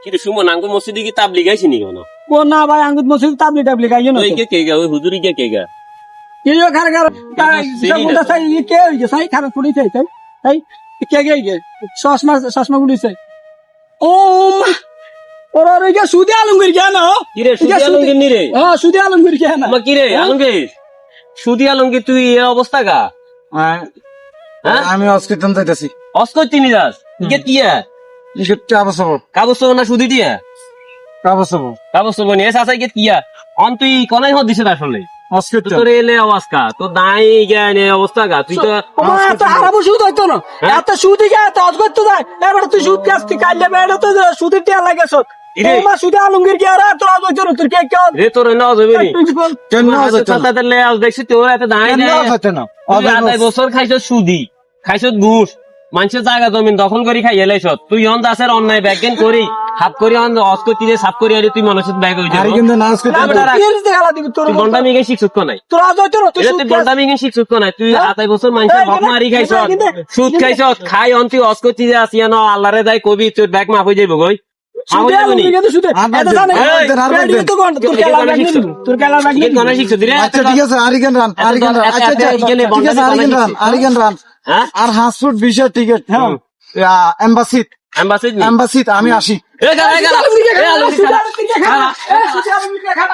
কিন্তু সুমন আঙ্গুর মসজিদে কি তাবলিগ আইছি নি কেন ও না ভাই আঙ্গুর মসজিদ তাবলি টাবলি গাইও না ওই কে গা ওই হুজুরি কে গা ইও খার খার তাই সবটা তাই কে হইছে সাই খারাপ পড়িছে তাই তাই কে গে চশমা গুলিছে ও মা ওরা রইগা সুদি আলমগীর কে না কি রে সুদি আলমগীর নি রে হ্যাঁ সুদি আলমগীর কে না আমা কি রে আলমগীর সুদি আলমগীর তুই এই অবস্থা গা হ্যাঁ আমি অস্কিতন যাইতেছি অস্কর চিনি যাস কে তিয়া কাগজ না সুদি দিয়া কাগজ নিয়ে সাসাই কে তিয়া অন তুই কোনাই হদ দিছ আসলে তোর এলে আওয়াজ কা তো দাই জ্ঞান অবস্থা গা তুই তো তোমার এত হারাবো সুদ হইতো না এত সুদি গে এত অজ করতে যায় এবার তুই সুদ কাজ তুই কাইলে বেড়ে তো সুদের টিয়া লাগেছ তোমার সুদি আলমগীর কে আর এত অজ হইতো না তোর কে কে রে তোর না যাবে নি কেন হইতো না? তাহলে দেখছি তোর এত দাই কেন না হইতো না? আড়াই বছর খাইছ সুদি খাইছ ঘুষ মানুষের জায়গা জমিন দখল করি খাই এলাইছ তুই অন দাসের অন্যায় ব্যাগেন করি হাত করি অন অস্কর তিরে সাফ করি আরে তুই মানুষের ব্যাগ হই আর কিন্তু না আজকে তোর তুই গন্ডামি গে শিক্ষক নাই তোর অজ হইতো না তুই এটা সুদ তুই খাস। গন্ডামি গে শিক্ষক নাই তুই আড়াই বছর মানুষের হক মারি খাইছ সুদ খাইছ খাই অন তুই অস্কর তিরে আসিয়া ন আল্লাহরে দাই কবি তোর ব্যাগ মাফ হই যাইব গই সুদি আলমগীর কিন্তু সুদে এত জানে পেড়ি তো গন্ড তোর কেলা ব্যাগ নিবি তোর কেলা ব্যাগ নিবি কোন শিক্ষক দিরে আচ্ছা ঠিক আছে আরিগান রান আচ্ছা ঠিক আছে আরিগান রান হ্যাঁ আর হাসফুড ভিসা টিকেট হ্যাঁ এমবাসি এম্বাসিত আমি আসি এ গা সুদি আলমগীর কে খানা সুদি আলমগীর কে খানা